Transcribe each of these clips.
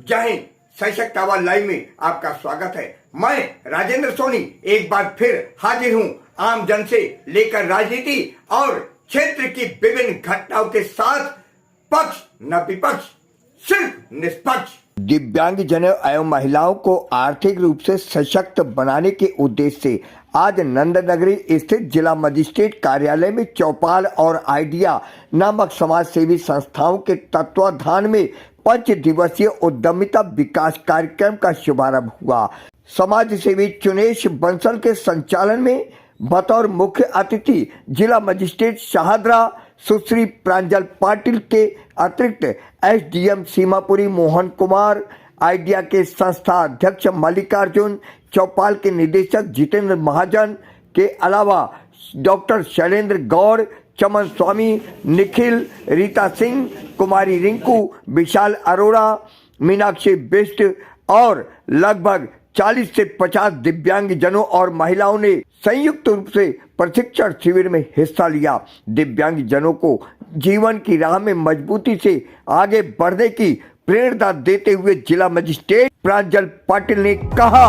जय हिंद। सशक्त आवाज लाइव में आपका स्वागत है। मैं राजेंद्र सोनी एक बार फिर हाजिर हूं आम जन से लेकर राजनीति और क्षेत्र की विभिन्न घटनाओं के साथ, पक्ष न विपक्ष, सिर्फ निष्पक्ष। दिव्यांग जनों एवं महिलाओं को आर्थिक रूप से सशक्त बनाने के उद्देश्य से आज नंदनगरी स्थित जिला मजिस्ट्रेट कार्यालय में चौपाल और आइडिया नामक समाज सेवी संस्थाओं के तत्वाधान में 5 दिवसीय उद्यमिता विकास कार्यक्रम का शुभारंभ हुआ। समाज सेवी चुनेश बंसल के संचालन में बतौर मुख्य अतिथि जिला मजिस्ट्रेट शाहदरा सुश्री प्रांजल पाटिल के अतिरिक्त एसडीएम सीमापुरी मोहन कुमार, आइडिया के संस्था अध्यक्ष मल्लिकार्जुन, चौपाल के निदेशक जितेंद्र महाजन के अलावा डॉक्टर शैलेंद्र गौड़, चमन स्वामी, निखिल, रीता सिंह, कुमारी रिंकू, विशाल अरोड़ा, मीनाक्षी बिष्ट और लगभग 40 से 50 दिव्यांग जनों और महिलाओं ने संयुक्त रूप से प्रशिक्षण शिविर में हिस्सा लिया। दिव्यांग जनों को जीवन की राह में मजबूती से आगे बढ़ने की प्रेरणा देते हुए जिला मजिस्ट्रेट प्रांजल पाटिल ने कहा,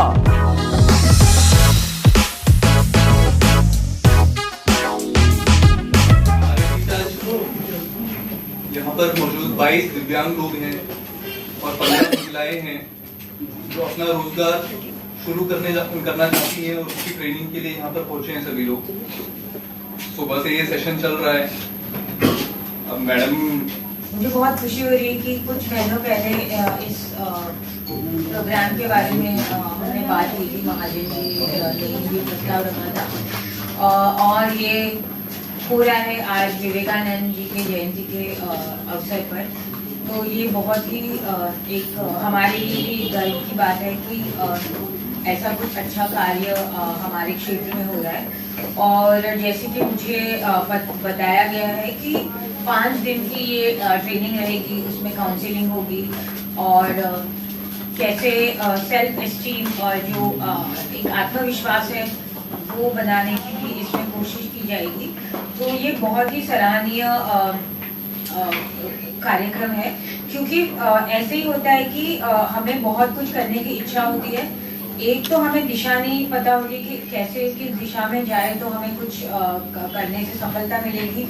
यहाँ पर मौजूद 22 दिव्यांग लोग हैं और 15 महिलाएं हैं जो अपना रोजगार शुरू करना चाहती हैं और उसकी ट्रेनिंग के लिए यहाँ पर पहुंचे हैं सभी लोग। सुबह से ये सेशन चल रहा है। अब मैडम, मुझे बहुत खुशी हो रही है कि कुछ महीनों पहले इस प्रोग्राम के बारे में हमने बात की थी। महाजन जी ने प्रस्ताव रखा था और ये हो रहा है आज विवेकानंद जी के जयंती के अवसर पर। तो ये बहुत ही एक हमारी गर्व की बात है कि ऐसा कुछ अच्छा कार्य हमारे क्षेत्र में हो रहा है। और जैसे कि मुझे बताया गया है कि 5 दिन की ये ट्रेनिंग रहेगी, उसमें काउंसलिंग होगी और कैसे सेल्फ एस्टीम और जो एक आत्मविश्वास है वो बनाने की भी इसमें कोशिश की जाएगी। तो ये बहुत ही सराहनीय कार्यक्रम है, क्योंकि ऐसे ही होता है कि हमें बहुत कुछ करने की इच्छा होती है। एक तो हमें दिशा नहीं पता होगी कि कैसे किस दिशा में जाए तो हमें कुछ करने से सफलता मिलेगी।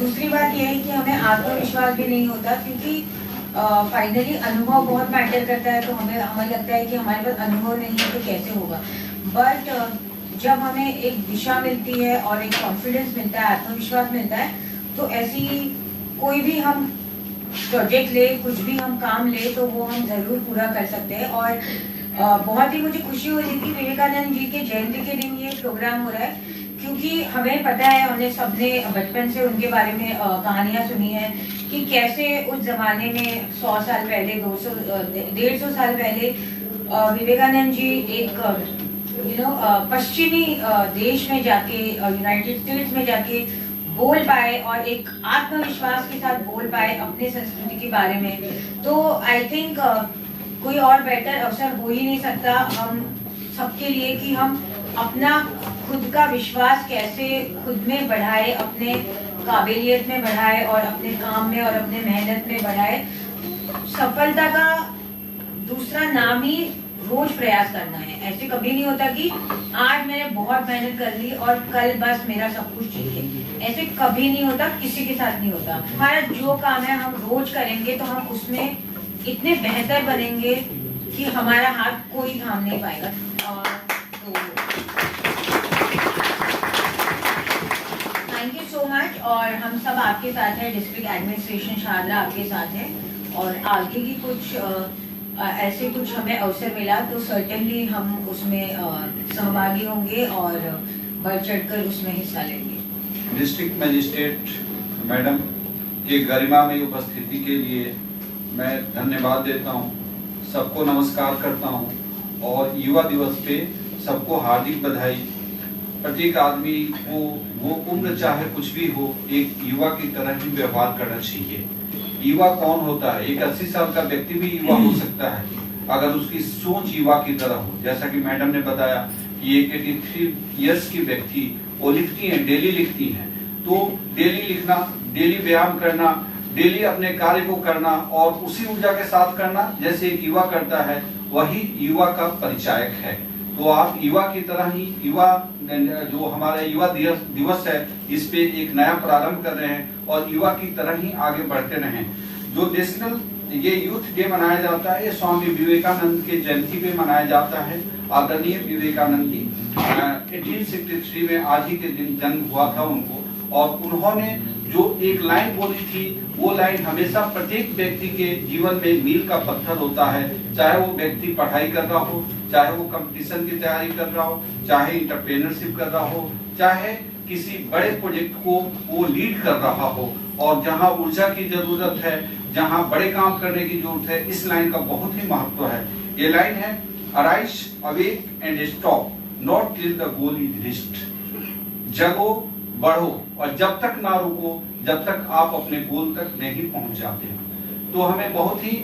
दूसरी बात यह है कि हमें आत्मविश्वास भी नहीं होता, क्योंकि फाइनली अनुभव बहुत मैटर करता है। तो हमें लगता है कि हमारे पास अनुभव नहीं है तो कैसे होगा। बट जब हमें एक दिशा मिलती है और एक कॉन्फिडेंस मिलता है, आत्मविश्वास मिलता है, तो ऐसी कोई भी हम प्रोजेक्ट ले, कुछ भी हम काम ले तो वो हम जरूर पूरा कर सकते हैं। और बहुत ही मुझे खुशी हो रही थी विवेकानंद जी के जयंती के दिन ये प्रोग्राम हो रहा है, क्योंकि हमें पता है, हमने सबने बचपन से उनके बारे में कहानियां सुनी है कि कैसे उस जमाने में 100 साल पहले, 150 साल पहले विवेकानंद जी एक पश्चिमी देश में जाके, यूनाइटेड स्टेट्स में जाके बोल पाए और एक आत्मविश्वास के साथ बोल पाए अपने संस्कृति के बारे में। तो आई थिंक कोई और बेटर अवसर हो ही नहीं सकता हम सबके लिए कि हम अपना खुद का विश्वास कैसे खुद में बढ़ाए, अपने काबिलियत में बढ़ाए और अपने काम में और अपने मेहनत में बढ़ाए। सफलता का दूसरा नाम ही रोज प्रयास करना है। ऐसे कभी नहीं होता कि आज मैंने बहुत मेहनत कर ली और कल बस मेरा सब कुछ ठीक है। ऐसे कभी नहीं होता, किसी के साथ नहीं होता। हमारा जो काम है हम रोज करेंगे तो हम उसमें इतने बेहतर बनेंगे कि हमारा हाथ कोई थाम नहीं पाएगा। Thank you so much. और हम सब आपके साथ हैं, डिस्ट्रिक्ट एडमिनिस्ट्रेशन शाहदरा आपके साथ है। और आगे की कुछ ऐसे कुछ हमें अवसर मिला तो सर्टेनली हम उसमें सहभागी होंगे और बढ़ चढ़कर उसमें हिस्सा लेंगे। डिस्ट्रिक्ट मजिस्ट्रेट मैडम की गरिमामय उपस्थिति के लिए मैं धन्यवाद देता हूं, सबको नमस्कार करता हूं और युवा दिवस पे सबको हार्दिक बधाई। प्रत्येक आदमी को वो उम्र चाहे कुछ भी हो, एक युवा की तरह ही व्यवहार करना चाहिए। युवा कौन होता है? एक 80 साल का व्यक्ति भी युवा हो सकता है अगर उसकी सोच युवा की तरह हो। जैसा कि मैडम ने बताया कि एक 83 इयर्स की व्यक्ति वो लिखती हैं, डेली लिखती हैं। तो डेली लिखना, डेली व्यायाम करना, डेली अपने कार्य को करना और उसी ऊर्जा के साथ करना जैसे एक युवा करता है, वही युवा का परिचायक है। तो आप युवा की तरह ही युवा जो हमारा युवा दिवस है, इस पे एक नया प्रारंभ कर रहे हैं और युवा की तरह ही आगे बढ़ते रहें। जो नेशनल ये यूथ डे मनाया जाता है, ये स्वामी विवेकानंद के जयंती पे मनाया जाता है। आदरणीय विवेकानंद जी 1863 में आज ही के दिन जन्म हुआ था उनको, और उन्होंने जो एक लाइन बोली थी, वो लाइन हमेशा प्रत्येक व्यक्ति के जीवन में मील का पत्थर होता है। चाहे वो व्यक्ति पढ़ाई कर रहा हो, चाहे वो कंपटीशन की तैयारी कर रहा हो, चाहे इंटरप्रेन्योरशिप कर रहा हो, चाहे किसी बड़े प्रोजेक्ट को वो लीड कर रहा हो, और जहां ऊर्जा की जरूरत है, जहां बड़े काम करने की जरूरत है, इस लाइन का बहुत ही महत्व है। ये लाइन है, arise awake and stop not till the goal is reached. जगो, बढ़ो, और जब तक ना रुको जब तक आप अपने गोल तक नहीं पहुंच जाते। तो हमें बहुत ही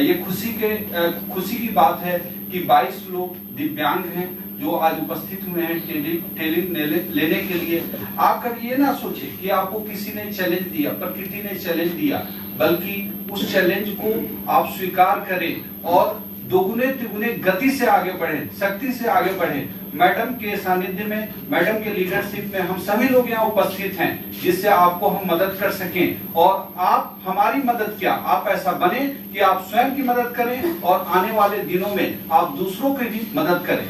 ये खुशी की बात है कि 22 लोग दिव्यांग हैं जो आज उपस्थित हुए हैं ट्रेनिंग लेने के लिए। आप कभी ये ना सोचे कि आपको किसी ने चैलेंज दिया, प्रकृति ने चैलेंज दिया, बल्कि उस चैलेंज को आप स्वीकार करें और दोगुने तिगुने गति से आगे बढ़े, शक्ति से आगे बढ़े। मैडम के सानिध्य में, मैडम के लीडरशिप में हम सभी लोग यहाँ उपस्थित हैं, जिससे आपको हम मदद कर सकें। और आप हमारी मदद क्या, आप ऐसा बने कि आप स्वयं की मदद करें और आने वाले दिनों में आप दूसरों की भी मदद करें।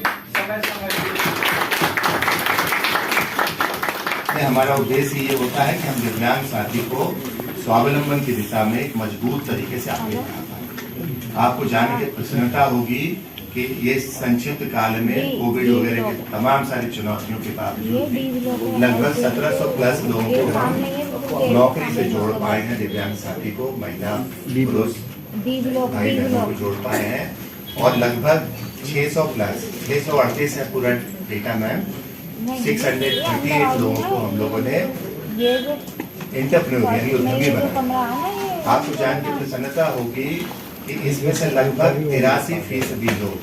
समय हमारा उद्देश्य ये होता है कि हम दिव्यांग साथी को स्वावलंबन की दिशा में एक मजबूत तरीके से आगे बढ़ा पाए। आपको जान के प्रसन्नता होगी कि ये संक्षिप्त काल में कोविड वगैरह के तमाम सारी चुनौतियों के बावजूद लगभग 1700 प्लस लोगों को हम नौकरी से जोड़ पाए हैं। दिव्यांग साथी को, महिला पुरुष भाई बहनों को जोड़ पाए हैं, और लगभग 600 प्लस 638 है पूरा डेटा मैम, 638 लोगों को हम लोगों ने एंटरप्रेन्योर यानी उद्यमी बनाया। आपको जान के प्रसन्नता होगी कि इसमें से लगभग 83% लोग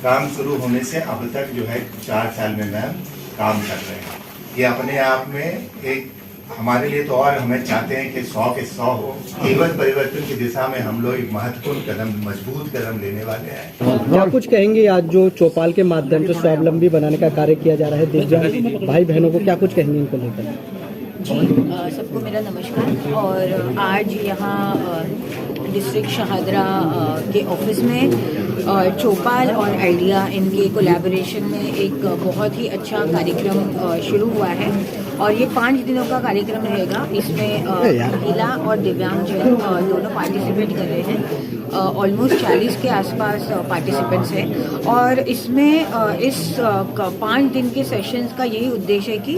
काम शुरू होने से अब तक जो है 4 साल में मैम काम कर रहे हैं। ये अपने आप में एक हमारे लिए तो, और हमें चाहते हैं कि 100 के 100 हो। जीवन परिवर्तन की दिशा में हम लोग एक महत्वपूर्ण कदम, मजबूत कदम लेने वाले हैं। क्या कुछ कहेंगे आज जो चौपाल के माध्यम से स्वावलंबी बनाने का कार्य किया जा रहा है दिव्यांग भाई बहनों को, क्या कुछ कहेंगे इनको लेकर? जी, सबको मेरा नमस्कार। और आज यहाँ डिस्ट्रिक्ट शाहदरा के ऑफिस में चौपाल और आइडिया इनके कोलैबोरेशन में एक बहुत ही अच्छा कार्यक्रम शुरू हुआ है, और ये 5 दिनों का कार्यक्रम रहेगा। इसमें महिला और दिव्यांग जन दोनों पार्टिसिपेट कर रहे हैं। ऑलमोस्ट 40 के आसपास पार्टिसिपेंट्स हैं, और इसमें इस 5 दिन के सेशंस का यही उद्देश्य है कि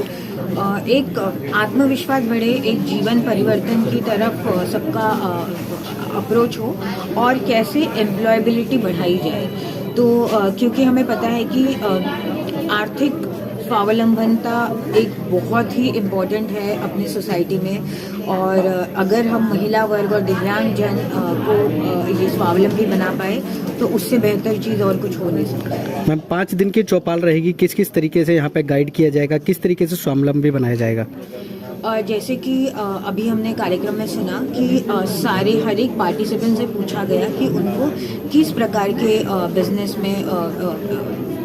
एक आत्मविश्वास बढ़े, एक जीवन परिवर्तन की तरफ सबका अप्रोच हो, और कैसे एम्प्लॉयबिलिटी बढ़ाई जाए। तो क्योंकि हमें पता है कि आर्थिक स्वावलंबनता एक बहुत ही इम्पोर्टेंट है अपनी सोसाइटी में, और अगर हम महिला वर्ग और दिव्यांग जन को ये स्वावलंबी बना पाए तो उससे बेहतर चीज़ और कुछ हो नहीं सकता। मैम 5 दिन की चौपाल रहेगी, किस किस तरीके से यहाँ पे गाइड किया जाएगा, किस तरीके से स्वावलंबी बनाया जाएगा? जैसे कि अभी हमने कार्यक्रम में सुना कि हर एक पार्टिसिपेंट से पूछा गया कि उनको किस प्रकार के बिजनेस में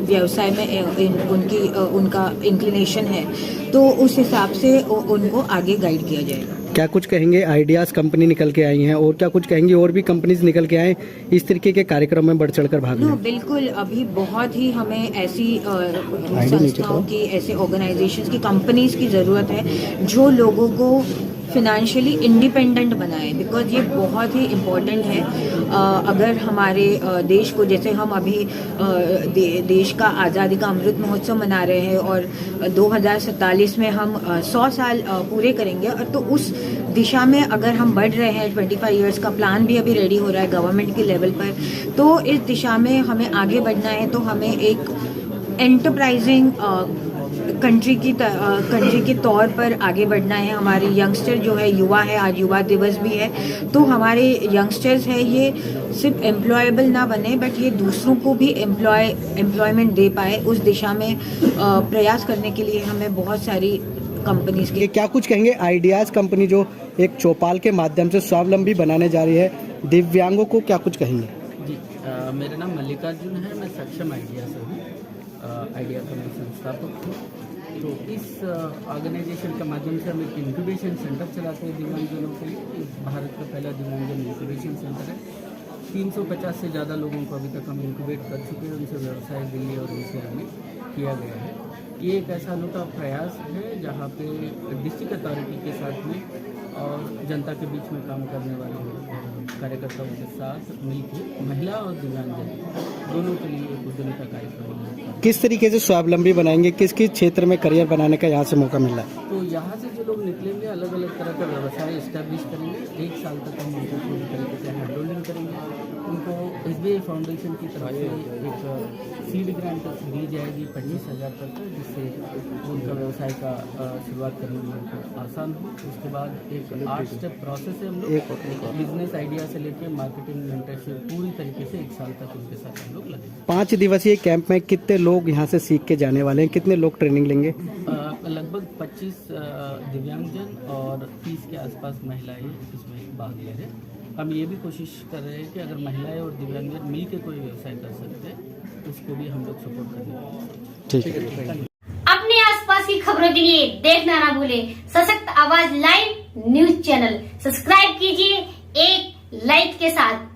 व्यवसाय में उनका इंक्लिनेशन है, तो उस हिसाब से उनको आगे गाइड किया जाएगा। क्या कुछ कहेंगे, आइडियाज कंपनी निकल के आई हैं, और क्या कुछ कहेंगे और भी कंपनीज निकल के आए इस तरीके के कार्यक्रम में बढ़ चढ़कर भाग लें? बिल्कुल, अभी बहुत ही हमें ऐसी संस्थाओं की, ऐसे ऑर्गेनाइजेशंस की, कंपनीज की ज़रूरत है जो लोगों को फिनेंशियली इंडिपेंडेंट बनाए, बिकॉज ये बहुत ही इम्पोर्टेंट है। अगर हमारे देश को, जैसे हम अभी देश का आज़ादी का अमृत महोत्सव मना रहे हैं और 2047 में हम 100 साल पूरे करेंगे, और तो उस दिशा में अगर हम बढ़ रहे हैं, 25 इयर्स का प्लान भी अभी रेडी हो रहा है गवर्नमेंट के लेवल पर, तो इस दिशा में हमें आगे बढ़ना है। तो हमें एक एंटरप्राइजिंग कंट्री के तौर पर आगे बढ़ना है। हमारे यंगस्टर जो है, युवा है, आज युवा दिवस भी है, तो हमारे यंगस्टर्स है ये सिर्फ एम्प्लॉयबल ना बने, बट ये दूसरों को भी एम्प्लॉयमेंट दे पाए। उस दिशा में प्रयास करने के लिए हमें बहुत सारी कंपनीज ये के। क्या कुछ कहेंगे आइडियाज कंपनी जो एक चौपाल के माध्यम से स्वावलंबी बनाने जा रही है दिव्यांगों को, क्या कुछ कहेंगे? जी मेरा नाम मल्लिकार्जुन है, मैं सक्षम आइडिया से हूँ, आइडिया का मैं संस्थापक हूँ। तो इस ऑर्गेनाइजेशन के माध्यम से हम एक इंक्यूबेशन सेंटर चलाते हैं दिव्यांगजनों के लिए। भारत का पहला दिव्यांगजन इंक्यूबेशन सेंटर है। 350 से ज़्यादा लोगों को अभी तक हम इंक्यूबेट कर चुके हैं, उनसे व्यवसाय दिल्ली और एनसीआर में किया गया है। ये एक ऐसा अनूठा प्रयास है जहाँ पे डिस्ट्रिक्ट अथॉरिटी के साथ में और जनता के बीच में काम करने वाले कार्यकर्ताओं के साथ मिलकर महिला और दिव्यांगजन दोनों के लिए एक उद्यमी का कार्यक्रम है। किस तरीके से स्वावलंबी बनाएंगे, किस किस क्षेत्र में करियर बनाने का यहाँ से मौका मिल रहा है? तो यहाँ से जो लोग निकलेंगे अलग अलग तरह का व्यवसाय इस्टेब्लिश करेंगे। 1 साल तक हम उनको पूरी तरीके से हैंड होल्डिंग करेंगे। उनको SBI फाउंडेशन की तरफ से एक सीड ग्रांट दी जाएगी 25,000 तक, जिससे उनका व्यवसाय का शुरुआत करने में उनको आसान हो। उसके बाद एक 8 स्टेप प्रोसेस है, हम लोग बिजनेस आइडिया से लेकर मार्केटिंग मेंटरशिप पूरी तरीके से 1 साल तक उनके साथ हम लोग लगेंगे। 5 दिवसीय कैंप में कितने लोग यहाँ से सीख के जाने वाले हैं, कितने लोग ट्रेनिंग लेंगे? लगभग 25 दिव्यांगजन और 30 के आसपास महिलाएं इसमें भाग ले रहे हैं। हम ये भी कोशिश कर रहे हैं कि अगर महिलाएं और दिव्यांगजन मिल के कोई व्यवसाय कर सकते हैं उसको भी हम लोग सपोर्ट करेंगे। ठीक है। अपने आसपास की खबरों के लिए देखना ना भूलें सशक्त आवाज लाइव न्यूज चैनल। सब्सक्राइब कीजिए एक लाइक के साथ।